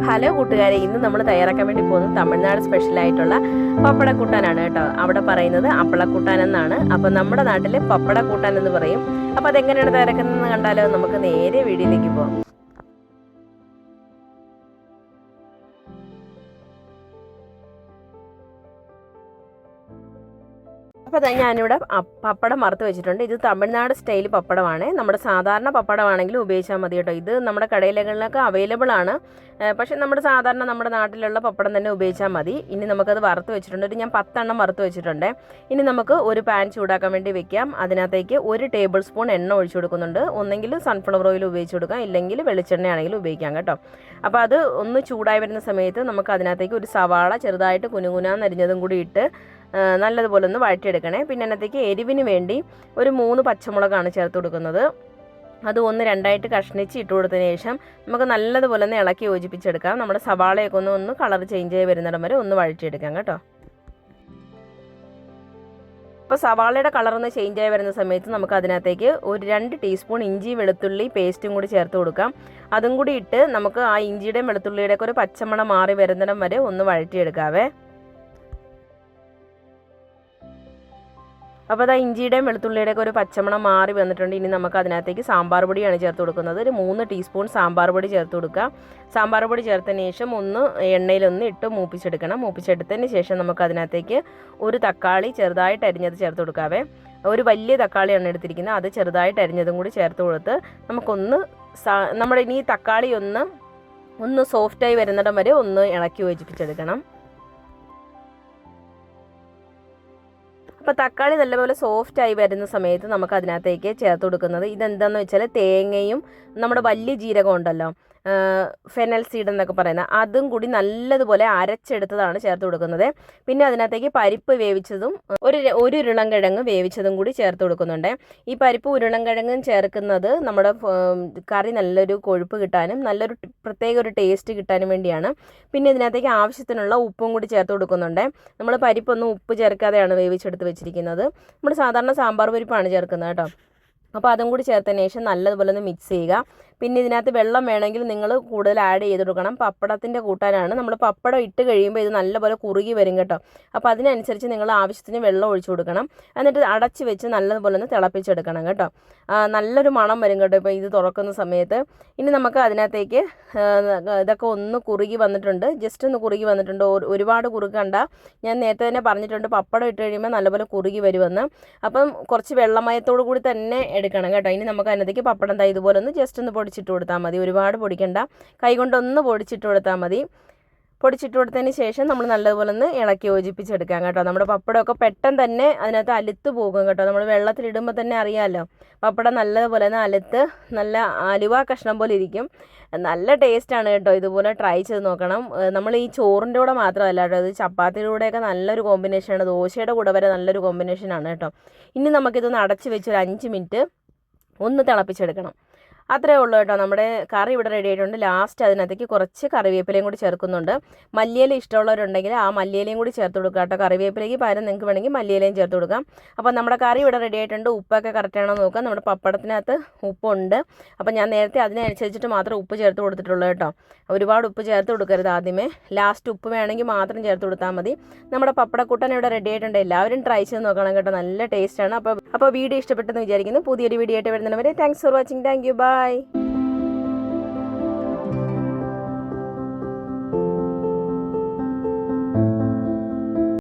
Hello കൂട്ടുകാരെ, ഇന്ന് നമ്മൾ തയ്യാറാക്കാൻ വേണ്ടി പോകുന്നത് തമിഴ്നാട് സ്പെഷ്യലായിട്ടുള്ള പപ്പടക്കൂട്ടാനാണ് കേട്ടോ. അവിടെ പറയുന്നത് അപ്പളക്കൂട്ടാൻ എന്നാണ്. അപ്പോൾ നമ്മുടെ നാട്ടിൽ പപ്പടക്കൂട്ടാൻ എന്ന് പറയും. അപ്പോൾ അതെങ്ങനെയാണ് തയ്യാറാക്കുന്നതെന്ന് കണ്ടാലോ? നമുക്ക് നേരെ വീഡിയോയിലേക്ക് പോകാം. അപ്പോൾ ഞാനിവിടെ പപ്പടം വറുത്ത് വെച്ചിട്ടുണ്ട്. ഇത് തമിഴ്നാട് സ്റ്റൈൽ പപ്പടമാണ്. നമ്മുടെ സാധാരണ പപ്പടമാണെങ്കിലും ഉപയോഗിച്ചാൽ മതി കേട്ടോ. ഇത് നമ്മുടെ കടയിലൊക്കെ അവൈലബിൾ ആണ്. പക്ഷേ നമ്മുടെ നാട്ടിലുള്ള പപ്പടം തന്നെ ഉപയോഗിച്ചാൽ മതി. ഇനി നമുക്കത് വറുത്ത് വെച്ചിട്ടുണ്ട്. ഞാൻ 10 എണ്ണം വറുത്ത് വെച്ചിട്ടുണ്ട്. ഇനി നമുക്ക് ഒരു പാൻ ചൂടാക്കാൻ വേണ്ടി വെക്കാം. അതിനകത്തേക്ക് 1 ടേബിൾ സ്പൂൺ എണ്ണ ഒഴിച്ചു കൊടുക്കുന്നുണ്ട്. ഒന്നെങ്കിൽ സൺഫ്ലവർ ഓയിൽ ഉപയോഗിച്ച് കൊടുക്കാം, ഇല്ലെങ്കിൽ വെളിച്ചെണ്ണയാണെങ്കിലും ഉപയോഗിക്കാം കേട്ടോ. അപ്പോൾ അത് ഒന്ന് ചൂടായി വരുന്ന സമയത്ത് നമുക്ക് അതിനകത്തേക്ക് ഒരു സവാള ചെറുതായിട്ട് കുനുകുനാന്ന് അരിഞ്ഞതും കൂടി ഇട്ട് നല്ലതുപോലെ ഒന്ന് വഴറ്റിയെടുക്കണേ. പിന്നെ അതിനകത്തേക്ക് എരിവിന് വേണ്ടി ഒരു 3 പച്ചമുളകാണ് ചേർത്ത് കൊടുക്കുന്നത്. അത് ഒന്ന് രണ്ടായിട്ട് കഷ്ണിച്ച് ഇട്ട് കൊടുത്തതിന് ശേഷം നമുക്ക് നല്ലതുപോലെ ഒന്ന് ഇളക്കി യോജിപ്പിച്ചെടുക്കാം. നമ്മുടെ സവാളയൊക്കെ ഒന്ന് കളർ ചേഞ്ച് ആയി വരുന്നിടം വരെ ഒന്ന് വഴറ്റിയെടുക്കാം കേട്ടോ. അപ്പോൾ സവാളയുടെ കളറൊന്ന് ചേഞ്ച് ആയി വരുന്ന സമയത്ത് നമുക്ക് അതിനകത്തേക്ക് ഒരു 2 ടീസ്പൂൺ ഇഞ്ചി വെളുത്തുള്ളി പേസ്റ്റും കൂടി ചേർത്ത് കൊടുക്കാം. അതും കൂടി ഇട്ട് നമുക്ക് ആ ഇഞ്ചിയുടെയും വെളുത്തുള്ളിയുടെയൊക്കെ ഒരു പച്ചമണം മാറി വരുന്നിടം വരെ ഒന്ന് വഴറ്റിയെടുക്കാവേ. അപ്പോൾ അത് ഇഞ്ചിയുടെയും വെളുത്തുള്ളിയുടെയൊക്കെ ഒരു പച്ചമണം മാറി വന്നിട്ടുണ്ട്. ഇനി നമുക്ക് അതിനകത്തേക്ക് സാമ്പാർ പൊടിയാണ് ചേർത്ത് കൊടുക്കുന്നത്. ഒരു 3 ടീസ്പൂൺ സാമ്പാർ പൊടി ചേർത്ത് കൊടുക്കുക. സാമ്പാർ പൊടി ചേർത്തതിന് ശേഷം ഒന്ന് എണ്ണയിലൊന്ന് ഇട്ട് മൂപ്പിച്ചെടുക്കണം. മൂപ്പിച്ചെടുത്തതിന് ശേഷം നമുക്ക് അതിനകത്തേക്ക് ഒരു തക്കാളി ചെറുതായിട്ട് അരിഞ്ഞത് ചേർത്ത് കൊടുക്കാവേ. ഒരു വലിയ തക്കാളിയാണ് എടുത്തിരിക്കുന്നത്. അത് ചെറുതായിട്ട് അരിഞ്ഞതും കൂടി ചേർത്ത് കൊടുത്ത് നമുക്കൊന്ന് നമ്മുടെ ഇനി തക്കാളി ഒന്ന് സോഫ്റ്റായി വരുന്നിടം വരെ ഒന്ന് ഇളക്കി യോജിപ്പിച്ചെടുക്കണം. അപ്പോൾ തക്കാളി നല്ലപോലെ സോഫ്റ്റായി വരുന്ന സമയത്ത് നമുക്ക് അതിനകത്തേക്ക് ചേർത്ത് കൊടുക്കുന്നത് ഇതെന്താണെന്ന് വെച്ചാൽ തേങ്ങയും നമ്മുടെ വലിയ ജീരകം ഉണ്ടല്ലോ, ഫെനൽ സീഡ് എന്നൊക്കെ പറയുന്നത്, അതും കൂടി നല്ലതുപോലെ അരച്ചെടുത്തതാണ് ചേർത്ത് കൊടുക്കുന്നത്. പിന്നെ അതിനകത്തേക്ക് പരിപ്പ് വേവിച്ചതും ഒരു ഉരുളൻകിഴങ്ങ് വേവിച്ചതും കൂടി ചേർത്ത് കൊടുക്കുന്നുണ്ട്. ഈ പരിപ്പ് ഉരുളൻകിഴങ്ങും ചേർക്കുന്നത് നമ്മുടെ കറി നല്ലൊരു കൊഴുപ്പ് കിട്ടാനും നല്ലൊരു പ്രത്യേക ഒരു ടേസ്റ്റ് കിട്ടാനും വേണ്ടിയാണ്. പിന്നെ ഇതിനകത്തേക്ക് ആവശ്യത്തിനുള്ള ഉപ്പും കൂടി ചേർത്ത് കൊടുക്കുന്നുണ്ട്. നമ്മൾ പരിപ്പൊന്നും ഉപ്പ് ചേർക്കാതെയാണ് വേവിച്ചെടുത്ത് വെച്ചിരിക്കുന്നത്. നമ്മൾ സാധാരണ സാമ്പാർ പരിപ്പാണ് ചേർക്കുന്നത് കേട്ടോ. അപ്പോൾ അതും കൂടി ചേർത്തതിന് ശേഷം നല്ലതുപോലെ ഒന്ന് മിക്സ് ചെയ്യുക. പിന്നെ ഇതിനകത്ത് വെള്ളം വേണമെങ്കിൽ നിങ്ങൾ കൂടുതൽ ആഡ് ചെയ്ത് കൊടുക്കണം. പപ്പടത്തിൻ്റെ കൂട്ടാനാണ്. നമ്മൾ പപ്പടം ഇട്ട് കഴിയുമ്പോൾ ഇത് നല്ലപോലെ കുറുകി വരും കേട്ടോ. അപ്പോൾ അതിനനുസരിച്ച് നിങ്ങൾ ആവശ്യത്തിന് വെള്ളം ഒഴിച്ചു കൊടുക്കണം. എന്നിട്ട് അടച്ച് വെച്ച് നല്ലതുപോലെ ഒന്ന് തിളപ്പിച്ചെടുക്കണം കേട്ടോ. നല്ലൊരു മണം വരും കേട്ടോ ഇപ്പോൾ ഇത് തുറക്കുന്ന സമയത്ത്. ഇനി നമുക്ക് അതിനകത്തേക്ക് ഇതൊക്കെ ഒന്ന് കുറുകി വന്നിട്ടുണ്ട്. ജസ്റ്റ് ഒന്ന് കുറുകി വന്നിട്ടുണ്ട്. ഒരുപാട് കുറുകണ്ട. ഞാൻ നേരത്തെ തന്നെ പറഞ്ഞിട്ടുണ്ട് പപ്പടം ഇട്ട് കഴിയുമ്പോൾ നല്ലപോലെ കുറുകി വരുമെന്ന്. അപ്പം കുറച്ച് വെള്ളമയത്തോടു കൂടി തന്നെ എടുക്കണം കേട്ടോ. ഇനി നമുക്ക് അതിനകത്തേക്ക് പപ്പടം ഇതുപോലെ ഒന്ന് ജസ്റ്റ് ഒന്ന് പൊടിച്ചിട്ട് കൊടുത്താൽ മതി. ഒരുപാട് പൊടിക്കണ്ട, കൈകൊണ്ടൊന്ന് പൊടിച്ചിട്ട് കൊടുത്താൽ മതി. പൊടിച്ചിട്ട് കൊടുത്തതിന് ശേഷം നമ്മൾ നല്ലതുപോലെ ഒന്ന് ഇളക്കി യോജിപ്പിച്ചെടുക്കാം കേട്ടോ. നമ്മുടെ പപ്പടമൊക്കെ പെട്ടെന്ന് തന്നെ അതിനകത്ത് അലുത്ത് പോകും കേട്ടോ. നമ്മൾ വെള്ളത്തിലിടുമ്പോൾ തന്നെ അറിയാമല്ലോ, പപ്പടം നല്ലതുപോലെ ഒന്ന് അലുത്ത് നല്ല അലുവ കഷ്ണം പോലെ ഇരിക്കും. നല്ല ടേസ്റ്റാണ് കേട്ടോ. ഇതുപോലെ ട്രൈ ചെയ്ത് നോക്കണം. നമ്മൾ ഈ ചോറിൻ്റെ കൂടെ മാത്രമല്ല കേട്ടോ, ഇത് ചപ്പാത്തിയുടെ കൂടെയൊക്കെ നല്ലൊരു കോമ്പിനേഷനാണ്. ദോശയുടെ കൂടെ വരെ നല്ലൊരു കോമ്പിനേഷനാണ് കേട്ടോ. ഇനി നമുക്കിതൊന്ന് അടച്ച് വെച്ച് ഒരു 5 മിനിറ്റ് ഒന്ന് തിളപ്പിച്ചെടുക്കണം. അത്രയേ ഉള്ളൂ കേട്ടോ. നമ്മുടെ കറി ഇവിടെ റെഡി ആയിട്ടുണ്ട്. ലാസ്റ്റ് അതിനകത്തേക്ക് കുറച്ച് കറിവേപ്പിലയും കൂടി ചേർക്കുന്നുണ്ട്. മല്ലിയില ഇഷ്ടമുള്ളവരുണ്ടെങ്കിൽ ആ മല്ലിയിലയും കൂടി ചേർത്ത് കൊടുക്കുക കേട്ടോ. കറിവേപ്പിലയ്ക്ക് പകരം നിങ്ങൾക്ക് വേണമെങ്കിൽ മല്ലിയിലയും ചേർത്ത് കൊടുക്കാം. അപ്പോൾ നമ്മുടെ കറി ഇവിടെ റെഡി ആയിട്ടുണ്ട്. ഉപ്പൊക്കെ കറക്റ്റാണോ നോക്കാം. നമ്മുടെ പപ്പടത്തിനകത്ത് ഉപ്പുണ്ട്. അപ്പോൾ ഞാൻ നേരത്തെ അതിനനുസരിച്ചിട്ട് മാത്രം ഉപ്പ് ചേർത്ത് കൊടുത്തിട്ടുള്ളൂ കേട്ടോ. ഒരുപാട് ഉപ്പ് ചേർത്ത് കൊടുക്കരുത് ആദ്യമേ. ലാസ്റ്റ് ഉപ്പ് വേണമെങ്കിൽ മാത്രം ചേർത്ത് കൊടുത്താൽ മതി. നമ്മുടെ പപ്പടക്കൂട്ടൻ ഇവിടെ റെഡി ആയിട്ടുണ്ട്. എല്ലാവരും ട്രൈ ചെയ്ത് നോക്കണം കേട്ടോ. നല്ല ടേസ്റ്റാണ്. അപ്പോൾ വീഡിയോ ഇഷ്ടപ്പെട്ടെന്ന് വിചാരിക്കുന്നു. പുതിയൊരു വീഡിയോ ആയിട്ട് വരുന്നവരെ thanks for watching. Thank you. By.